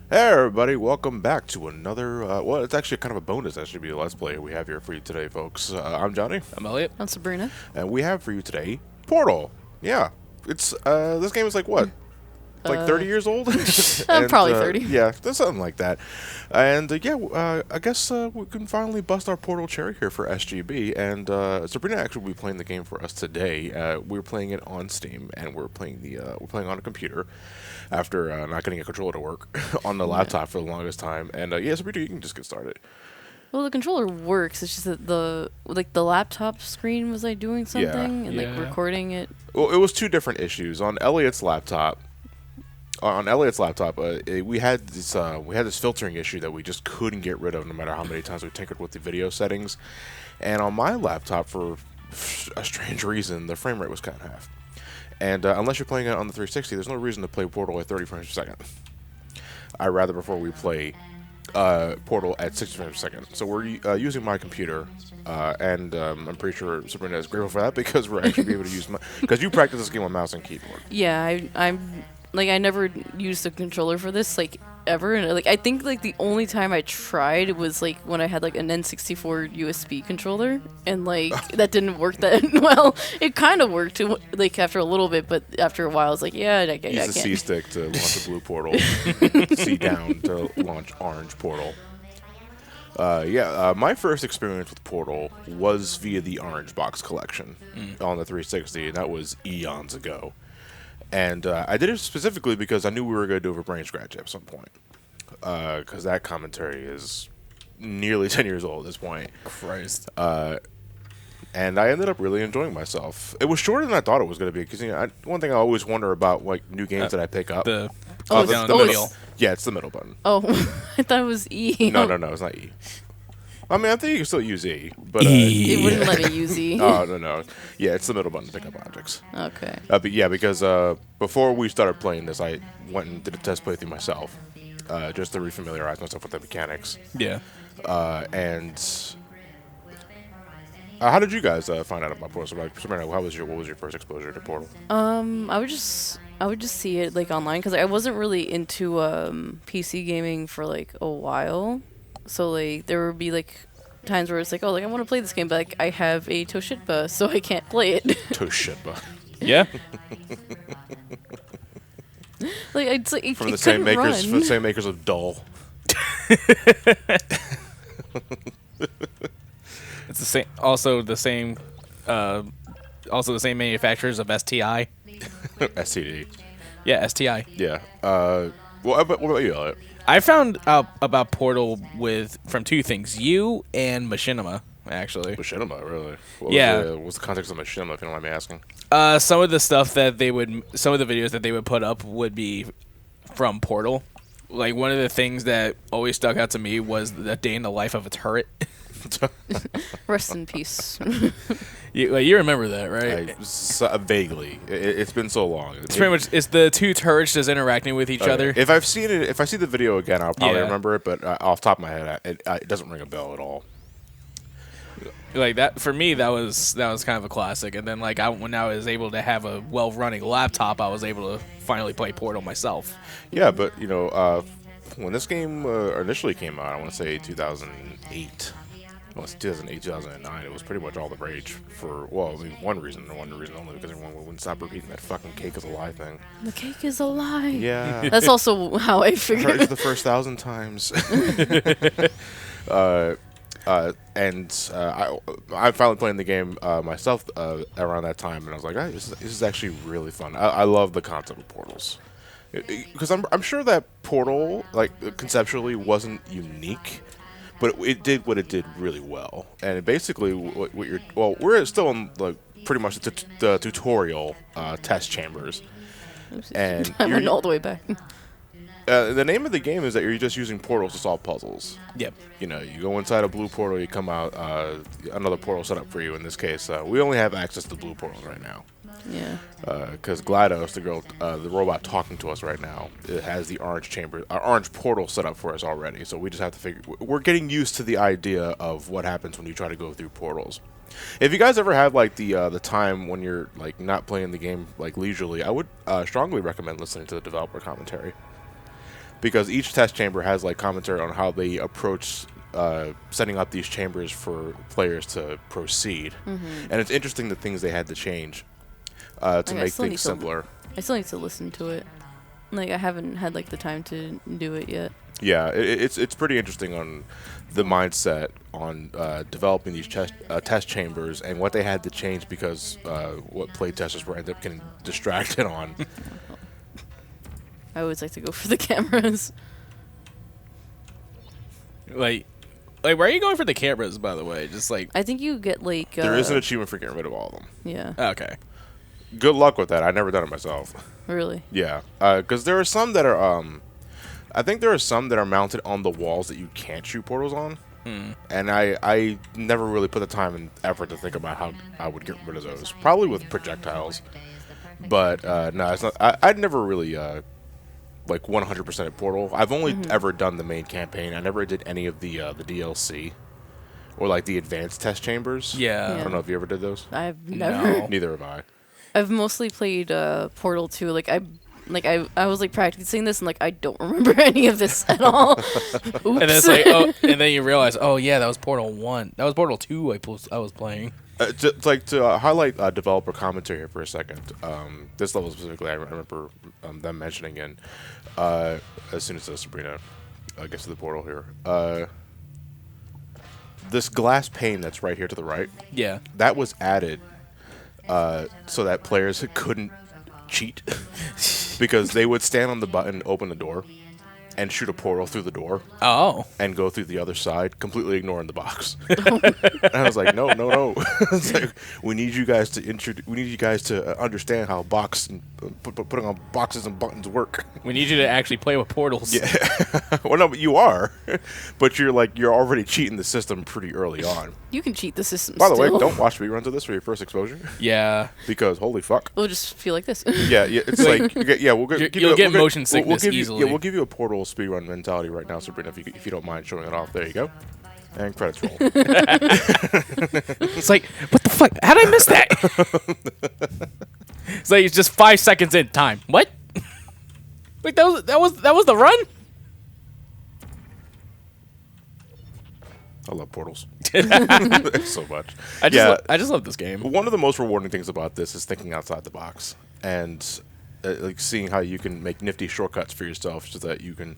Hey everybody, welcome back to another, well, it's actually kind of a bonus SGB Let's Play we have here for you today, folks. I'm Johnny, I'm Elliot. I'm Sabrina. and we have for you today Portal. Yeah, it's, this game is like, what, like 30 years old? And, Probably 30. Yeah, there's something like that. And, I guess we can finally bust our Portal cherry here for SGB, and Sabrina actually will be playing the game for us today. We're playing it on Steam, and we're playing on a computer after not getting a controller to work on the laptop for the longest time. And Sabrina, you can just get started. Well, the controller works. It's just that the laptop screen was like doing something and like recording it. Well, it was two different issues on Elliot's laptop. We had this filtering issue that we just couldn't get rid of, no matter how many times we tinkered with the video settings. And on my laptop, for a strange reason, the frame rate was cut in half. And unless you're playing it on the 360, there's no reason to play Portal at 30 frames per second. I rather prefer we play Portal at 60 frames per second. So we're using my computer, and I'm pretty sure Sabrina is grateful for that because we're actually able to use because you practice this game on mouse and keyboard. Yeah, I'm like I never used a controller for this like ever, and like I think like the only time I tried was like when I had like an N64 USB controller, and like that didn't work that well. It kind of worked like after a little bit, but after a while I was like, yeah, I can't. Use the C stick to launch a blue portal, C down to launch orange portal. My first experience with Portal was via the Orange Box collection on the 360, and that was eons ago. And I did it specifically because I knew we were going to do a brain scratch at some point. Because that commentary is nearly 10 years old at this point. Christ. And I ended up really enjoying myself. It was shorter than I thought it was going to be. Because one thing I always wonder about like new games that I pick up. The middle. Yeah, it's the middle button. Oh, I thought it was E. No, it's not E. I mean, I think you can still use E, but It wouldn't let me use E. Oh no. Yeah, it's the middle button to pick up objects. Okay. Because before we started playing this, I went and did a test playthrough myself, just to refamiliarize myself with the mechanics. Yeah. How did you guys find out about Portal? Sabrina, what was your first exposure to Portal? I would just see it like online because I wasn't really into PC gaming for like a while. So like there would be like times where it's like, oh, like I want to play this game, but like I have a Toshiba, so I can't play it. Toshiba. Yeah. Like it's like From the same makers of Dull. It's the same. Also the same manufacturers of STI. STD. Yeah, STI. Yeah. What about you, Elliot? I found out about Portal from two things: you and Machinima, actually. Machinima, really? What's the context of Machinima, if you don't mind me asking? Some of the videos that they would put up would be from Portal. Like one of the things that always stuck out to me was the day in the life of a turret. Rest in peace. You remember that, right? Vaguely. It's been so long. It's pretty much the two turrets just interacting with each other. If I see the video again, I'll probably remember it. But off the top of my head, it doesn't ring a bell at all. Like that for me, that was kind of a classic. And then like when I was able to have a well-running laptop, I was able to finally play Portal myself. Yeah, but when this game initially came out, I want to say 2008. Well, it's 2008, 2009. It was pretty much all the rage for, one reason only, because everyone wouldn't stop repeating that fucking cake is a lie thing. The cake is a lie. Yeah. That's also how I figured. Heard it the first 1,000 times. I'm finally playing the game myself around that time, and I was like, this is actually really fun. I love the concept of portals. Because I'm sure that Portal, like, conceptually wasn't unique, but it did what it did really well. And basically, we're still in like pretty much the tutorial test chambers. Oops. And I went all the way back. The name of the game is that you're just using portals to solve puzzles. Yep. You go inside a blue portal, you come out, another portal set up for you. In this case, we only have access to blue portals right now. Yeah. Because Glados, the robot talking to us right now, it has the orange portal set up for us already. So we just have to we're getting used to the idea of what happens when you try to go through portals. If you guys ever have like the time when you're like not playing the game like leisurely, I would strongly recommend listening to the developer commentary. because each test chamber has like commentary on how they approach setting up these chambers for players to proceed, and it's interesting the things they had to change to make things simpler. I still need to listen to it. Like I haven't had like the time to do it yet. Yeah, it's pretty interesting on the mindset on developing these test chambers and what they had to change because what playtesters were ended up getting distracted on. I always like to go for the cameras. Like, where are you going for the cameras, by the way? Just like I think you get like there is an achievement for getting rid of all of them. Yeah. Okay. Good luck with that. I've never done it myself. Really? Yeah, because there are some that are I think there are some that are mounted on the walls that you can't shoot portals on. And I never really put the time and effort to think about how I would get rid of those. Probably with projectiles. But no, it's not. I'd never really like 100% at Portal. I've only ever done the main campaign. I never did any of the DLC or like the advanced test chambers. Yeah. I don't know if you ever did those. I've never. No. Neither have I. I've mostly played Portal 2. Like I was like practicing this and like I don't remember any of this at all. Oops. And then it's like, oh, and then you realize, oh yeah, that was Portal 1. That was Portal 2 I was playing. To highlight developer commentary here for a second. This level specifically, I remember them mentioning in as soon as Sabrina gets to the portal here. This glass pane that's right here to the right. Yeah. That was added so that players couldn't cheat because they would stand on the button, open the door, and shoot a portal through the door. Oh. And go through the other side, completely ignoring the box. And I was like, no. It's like, we need you guys to understand how putting on boxes and buttons work. We need you to actually play with portals. Yeah. Well, no, but you are. But you're already cheating the system pretty early on. You can cheat the system. By the way, still. don't watch reruns of this for your first exposure. Yeah. Because holy fuck. We'll just feel like this. Yeah. It's like You'll get motion sickness easily. We'll give you a Portal speedrun mentality right now, Sabrina, if you don't mind showing it off. There you go. And credits roll. It's like, what the fuck? How did I miss that? It's like it's just 5 seconds in time. What? Like that was the run? I love portals so much. I just love this game. One of the most rewarding things about this is thinking outside the box and like seeing how you can make nifty shortcuts for yourself so that you can,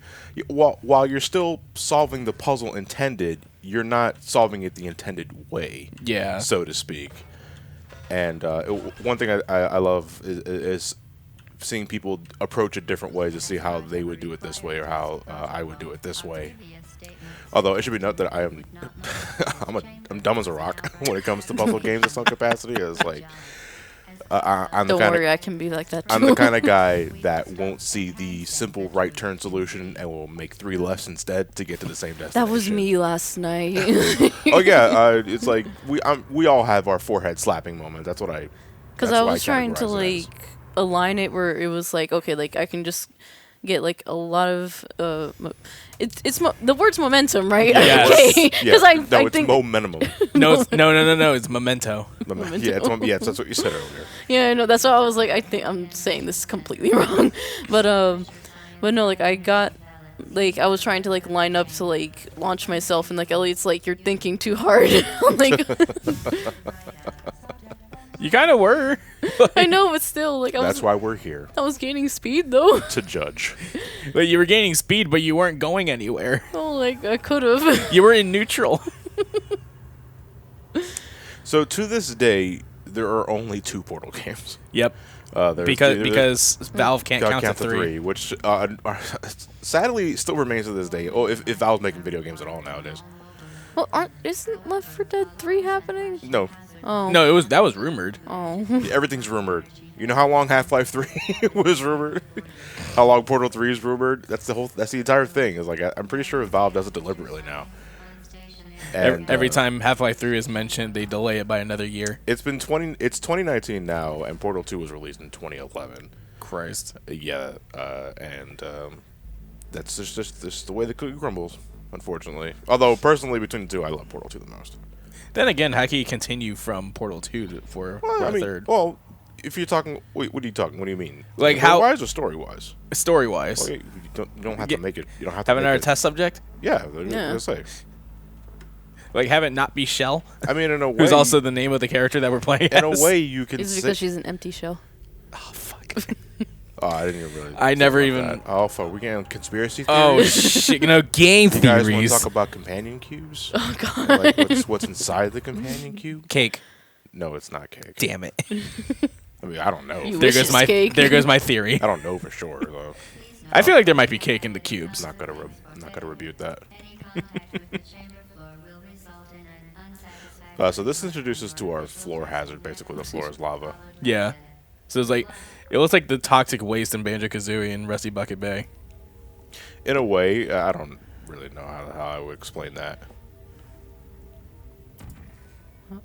while you're still solving the puzzle intended, you're not solving it the intended way, Yeah. so to speak. And one thing I love is seeing people approach it different ways to see how they would do it this way or how I would do it this way. Although it should be noted that I am I'm dumb as a rock when it comes to puzzle games in some capacity. It's like I'm Don't worry, I can be like that too. I'm the kind of guy that won't see the simple right turn solution and will make 3 lefts instead to get to the same destination. That was me last night. Oh yeah, it's like we all have our forehead slapping moment. That's what I. Because I was trying to like align it where it was like, okay, like I can just get like a lot of it's the word's momentum, right? Yeah. Okay. Because I it's think momentum. No, it's memento. Yeah, that's what you said earlier. Yeah, no, that's why I was like, I think I'm saying this completely wrong, but no, like I got. Like I was trying to like line up to like launch myself, and like Elliot's like, you're thinking too hard. Like You kind of were. I know, but still, like That's why we're here I was gaining speed though. to judge. But you were gaining speed, but you weren't going anywhere. Oh, like I could have. You were in neutral. So to this day, there are only 2 Portal games. Yep. Because Valve can't count to 3. Which sadly still remains to this day. Oh, if Valve's making video games at all nowadays. Well, isn't Left 4 Dead 3 happening? No. Oh. No, that was rumored. Oh. Everything's rumored. You know how long Half-Life 3 was rumored? How long Portal 3 is rumored? That's the entire thing. Is like I'm pretty sure Valve does it deliberately now. And Every time Half-Life 3 is mentioned, they delay it by another year. It's 2019 now, and Portal 2 was released in 2011. Christ. Yeah, and that's just the way the cookie crumbles, unfortunately. Although personally, between the two, I love Portal 2 the most. Then again, how can you continue from Portal 2 for a third? Well, if you're talking, wait, what are you talking? What do you mean? Like how wise or story wise? story wise. Well, you don't have to make it. You don't have to Have make another it. test subject. Yeah, I was gonna say. Like have it not be Chell. I mean, in a way, Who's also the name of the character that we're playing. in a as. way you can. Is it because she's an empty shell? Oh fuck. Oh, I didn't even really. I think never about even. that. Oh, fuck. We getting conspiracy theories. Oh shit! Game You guys want to theories. talk about companion cubes? Oh god. Like what's inside the companion cube? Cake. No, it's not cake. Damn it. I mean, I don't know. You There wish goes it's my cake. there goes my theory. I don't know for sure though. I feel like there might be cake in the cubes. I'm not gonna rebuke that. So this introduces to our floor hazard. Basically, the floor is lava. Yeah. So it's like it looks like the toxic waste in Banjo-Kazooie and Rusty Bucket Bay. In a way, I don't really know how I would explain that.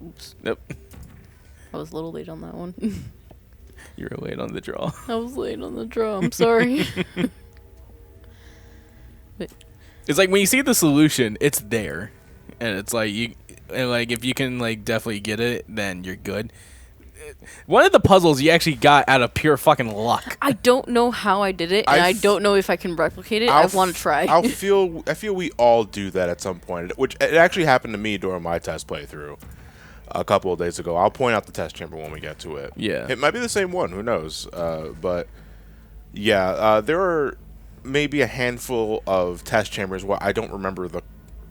Oops. Nope. I was a little late on that one. You were late on the draw. I was late on the draw. I'm sorry. It's like when you see the solution, it's there, and it's like if you can like definitely get it, then you're good. One of the puzzles you actually got out of pure fucking luck. I don't know how I did it, and I don't know if I can replicate it. I want to try. I feel we all do that at some point, which it actually happened to me during my test playthrough a couple of days ago. I'll point out the test chamber when we get to it. Yeah. It might be the same one. Who knows? But yeah, there are maybe a handful of test chambers where I don't remember the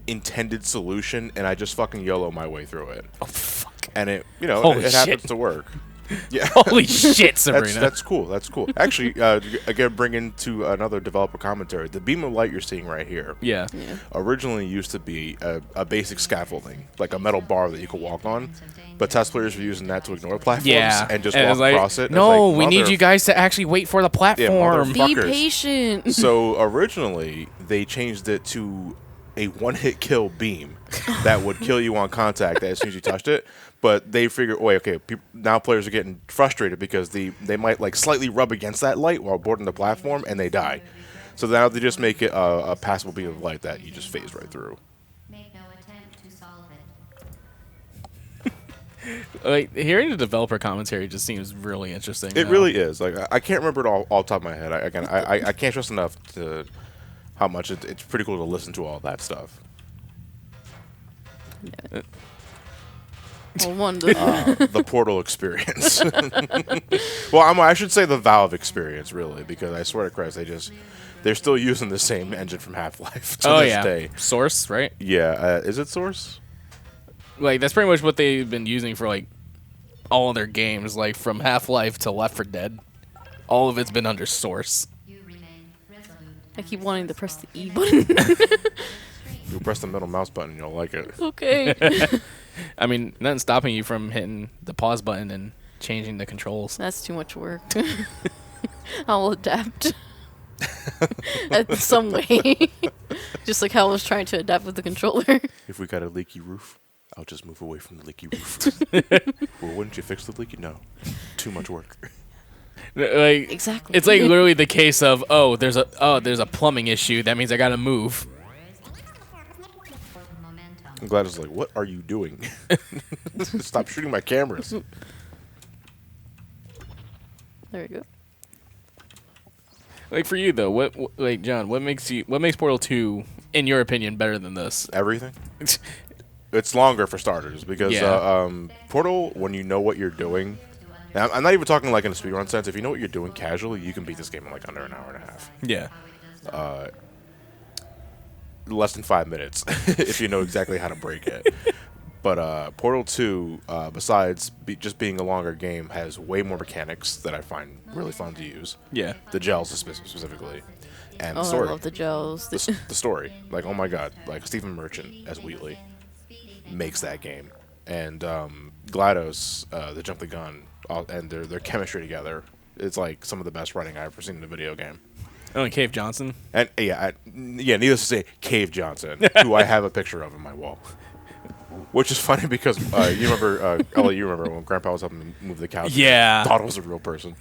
intended solution, and I just fucking YOLO my way through it. Oh fuck! And it Holy it shit. happens to work. Yeah. Holy shit, Sabrina. That's cool. That's cool. Actually, again, bring into another developer commentary. The beam of light you're seeing right here. Yeah. Originally used to be a basic scaffolding, like a metal bar that you could walk on. But test players were using that to ignore platforms and just walk across it. No, like, we need you guys to actually wait for the platform. Be patient. So originally they changed it to a one-hit kill beam that would kill you on contact as soon as you touched it. But they figured, now players are getting frustrated because they might like slightly rub against that light while boarding the platform and they die. So now they just make it a passable beam of light that you just phase right through. Make no attempt to solve it. Like hearing the developer commentary just seems really interesting. It really is. Like I can't remember it all off the top of my head. I can't stress enough to how much it's pretty cool to listen to all that stuff. Well, The Portal experience. Well, I should say the Valve experience, really, because I swear to Christ, they're still using the same engine from Half-Life to this day. Source, right? Yeah, is it Source? Like that's pretty much what they've been using for like all of their games, like from Half-Life to Left 4 Dead. All of it's been under Source. You remain resolute. I keep wanting to press the E button. You press the middle mouse button, you'll like it. Okay. I mean, nothing's stopping you from hitting the pause button and changing the controls. That's too much work. I'll adapt. Some way. Just like how I was trying to adapt with the controller. If we got a leaky roof, I'll just move away from the leaky roof. Well, wouldn't you fix the leaky? No. Too much work. Like Exactly. it's like literally the case of there's a plumbing issue. That means I gotta move. Momentum. I'm glad it's like, what are you doing? Stop shooting my cameras. There we go. Like for you though, what like John, what makes Portal 2 in your opinion better than this? Everything. It's longer for starters because Portal, when you know what you're doing, now, I'm not even talking like in a speedrun sense. If you know what you're doing casually, you can beat this game in like under an hour and a half. Yeah. Less than 5 minutes if you know exactly how to break it. But Portal 2, besides just being a longer game, has way more mechanics that I find really fun to use. Yeah. The gels specifically. And the Oh, I story. love the gels. The story. Like, oh my god. Like, Stephen Merchant as Wheatley makes that game. And Glados, the Jump the Gun, and their chemistry together, it's like some of the best writing I've ever seen in a video game. Oh, and Cave Johnson. And needless to say, Cave Johnson, who I have a picture of on my wall. Which is funny because you remember, Elliot, you remember when Grandpa was helping me move the couch? Yeah. Thought it was a real person.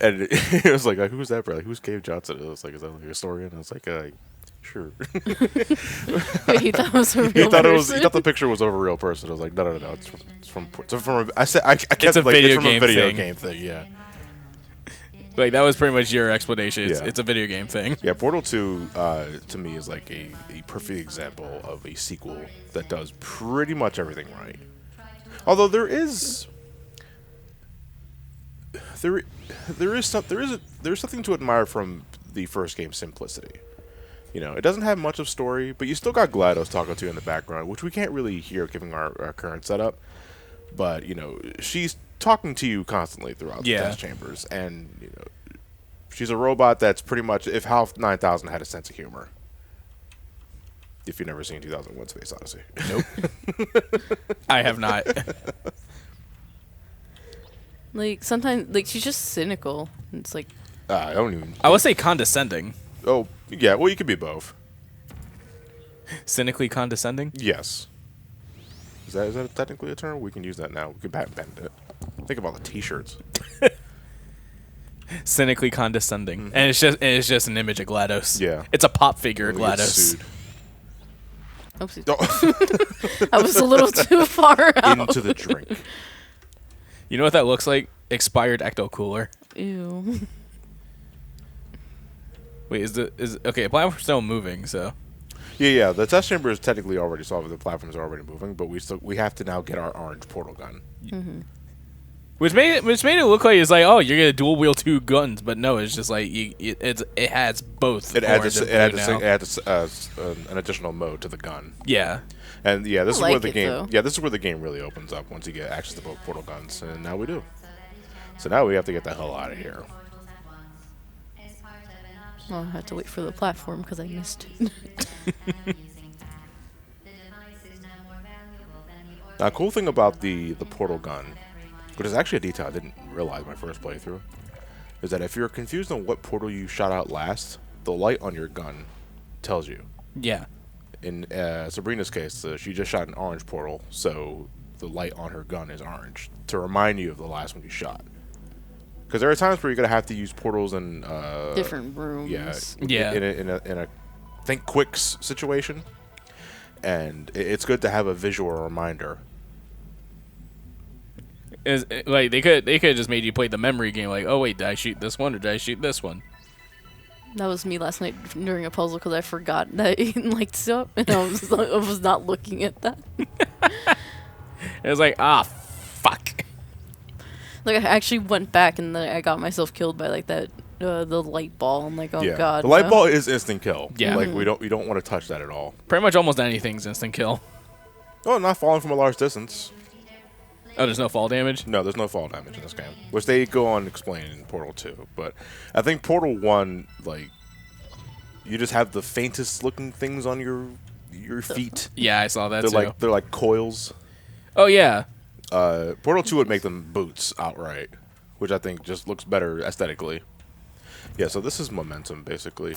And it was like, who's that? Like, who's Cave Johnson? It was like, is that like a historian? I was like, Sure. Wait, he thought it was a real He thought person. he thought the picture was of a real person. I was like, no. It's from I said I kept It's a like video it's from game a video thing. game thing. Yeah. Like that was pretty much your explanation. Yeah. It's a video game thing. Yeah, Portal 2 to me is like a perfect example of a sequel that does pretty much everything right. Although there is something to admire from the first game's simplicity. You know, it doesn't have much of story, but you still got GLaDOS talking to you in the background, which we can't really hear given our current setup. But, you know, she's talking to you constantly throughout the test chambers, and, you know, she's a robot that's pretty much if HAL 9000 had a sense of humor. If you've never seen 2001 Space Odyssey. Nope. I have not. Like sometimes, like she's just cynical. It's like I don't even. I would say condescending. Oh, yeah, well, you could be both. Cynically condescending? Yes. Is that technically a term? We can use that now. We can patent it. Think of all the T-shirts. Cynically condescending. And it's just an image of GLaDOS. Yeah. It's a pop figure of We get GLaDOS. sued. oopsie. Oh, I was a little too far out. into the drink. You know what that looks like? Expired ecto cooler. Ew. Wait, okay, platform's still moving, so Yeah. The test chamber is technically already solved. The platform's already moving, but we have to now get our orange portal gun. which made it look like it's like, oh, you're gonna dual wield 2 guns, but no, it's just like it has both. It orange and blue now. adds an additional mode to the gun. Yeah. And yeah, this is I where like the it, game. though. Yeah, this is where the game really opens up once you get access to both portal guns, and now we do. So now we have to get the hell out of here. Well, I had to wait for the platform because I missed it. Now, cool thing about the portal gun, which is actually a detail I didn't realize my first playthrough, is that if you're confused on what portal you shot out last, the light on your gun tells you. Yeah. In Sabrina's case, she just shot an orange portal, so the light on her gun is orange to remind you of the last one you shot. Because there are times where you're gonna have to use portals in Different rooms. Yeah. in a think quicks situation, and it's good to have a visual reminder. Like they could have just made you play the memory game. Like, oh wait, did I shoot this one or did I shoot this one? That was me last night during a puzzle because I forgot that it lights up and I was not looking at that. It was like, fuck. Like I actually went back and then I got myself killed by like that the light ball. I'm like, oh Yeah, god. the light no. ball is instant kill. Yeah. Like we don't want to touch that at all. Pretty much almost anything's instant kill. Oh, not falling from a large distance. Oh, there's no fall damage? No, there's no fall damage in this game, which they go on explaining in Portal 2. But I think Portal 1, like, you just have the faintest looking things on your feet. Yeah, I saw that too. They're like coils. Oh yeah. Portal 2 would make them boots outright, which I think just looks better aesthetically. Yeah, so this is momentum basically.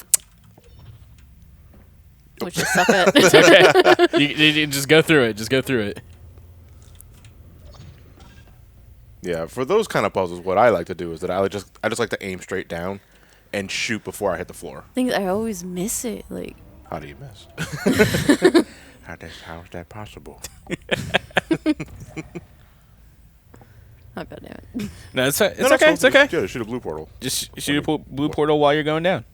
Which is suck at. It's okay. you just go through it. Just go through it. Yeah, for those kind of puzzles, what I like to do is that I just like to aim straight down and shoot before I hit the floor. Things I always miss it. Like How do you miss? How is that possible? oh god damn it. No, it's okay. It's okay. Yeah, shoot a blue portal. Just shoot a blue portal while you're going down.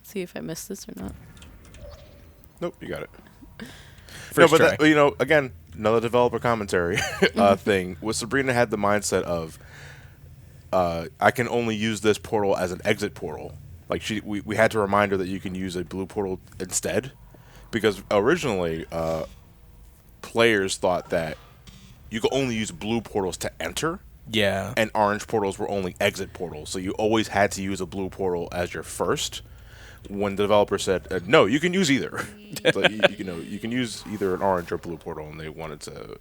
See if I missed this or not. Nope, you got it. First no, try. but that, you know, again, another developer commentary thing. Was Sabrina had the mindset of, I can only use this portal as an exit portal. Like we had to remind her that you can use a blue portal instead, because originally players thought that you could only use blue portals to enter, Yeah. and orange portals were only exit portals. So you always had to use a blue portal as your first. When the developer said, no, you can use either. So, you can use either an orange or blue portal, and they wanted to.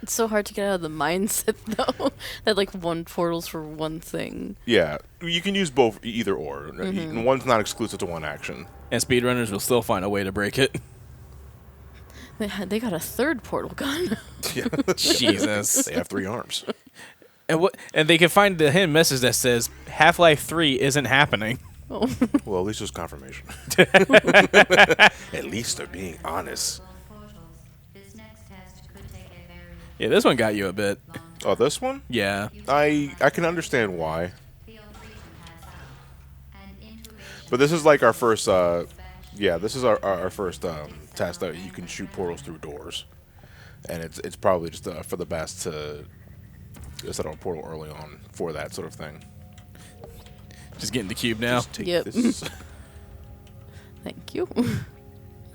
It's so hard to get out of the mindset though that like one portal's for one thing. Yeah, you can use both, either or. And one's not exclusive to one action. And speedrunners will still find a way to break it. They got a third portal gun. Yeah. Jesus. They have 3 arms. And they can find the hidden message that says Half-Life 3 isn't happening. Oh. Well, at least there's confirmation. At least they're being honest. Portals. This next test could take a very Yeah, this one got you a bit. Oh, this one? Yeah. I can understand why. feel free to pass out. An intuition But this is like our first, yeah, this is our first test that you can shoot portals through doors. And it's probably just for the best to set up a portal early on for that sort of thing. Just getting the cube now. Just take Yep. this. Thank you.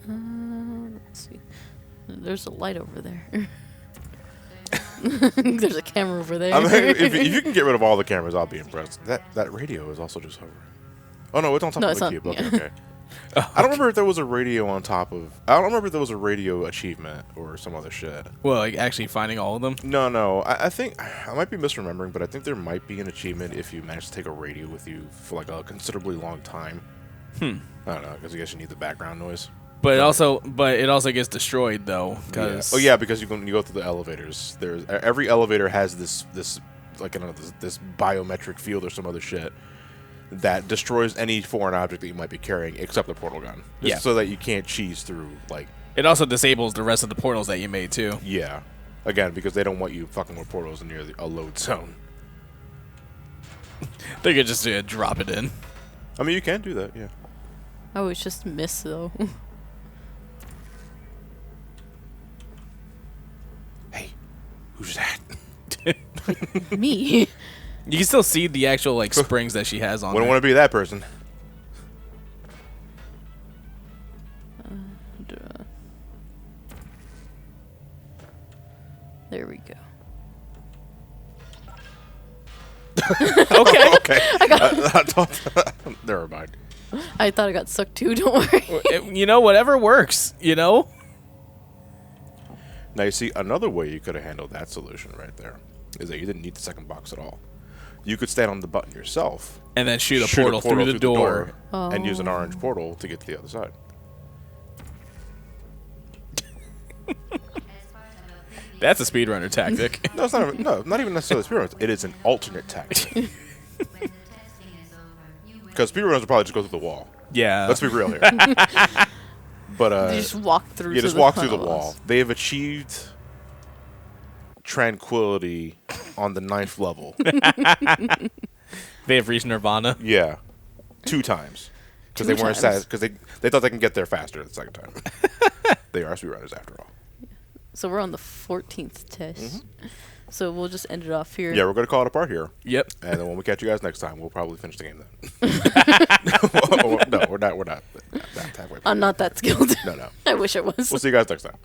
Let's see. There's a light over there. There's a camera over there. I mean, if you can get rid of all the cameras, I'll be impressed. That radio is also just hovering. Oh no, it's on top No, of it's the not, cube. Okay, yeah. okay. I don't remember if there was a radio on top of. I don't remember if there was a radio achievement or some other shit. Well, like actually finding all of them. No. I think I might be misremembering, but I think there might be an achievement if you manage to take a radio with you for like a considerably long time. I don't know, because I guess you need the background noise. But it also gets destroyed though. Cause Oh yeah, because you go through the elevators. There's every elevator has this like this biometric field or some other shit that destroys any foreign object that you might be carrying except the portal gun. Just Yeah. so that you can't cheese through like. It also disables the rest of the portals that you made too. Yeah, again because they don't want you fucking with portals near a load zone. They could just drop it in. I mean, you can do that. Yeah. Oh, it's just miss though. Hey, who's that? Me. You can still see the actual like springs that she has on. Wouldn't there. want to be that person. There we go. Okay. Okay. I thought. Never mind. I thought I got sucked too. Don't worry. You know, whatever works. You know. Now you see another way you could have handled that solution right there is that you didn't need the second box at all. You could stand on the button yourself, And then shoot a portal through the door. and use an Oh. orange portal to get to the other side. as part of a previous That's a speedrunner tactic. No, it's not. Not even necessarily speedrunners. It is an alternate tactic when the testing is over, you will because speedrunners will probably just go through the wall. Yeah. Let's be real here. But You just walk through. you to just the walk through the tunnels. wall. They have achieved tranquility on the 9th level. They have reached Nirvana. Yeah, 2 times because Two they weren't times. because they thought they can get there faster the second time. They are speedrunners after all. So we're on the 14th test. So we'll just end it off here. Yeah, we're gonna call it apart here, Yep. and then when we catch you guys next time, we'll probably finish the game then. No, we're not. We're not that halfway. I'm not that skilled. No. I wish I was. We'll see you guys next time.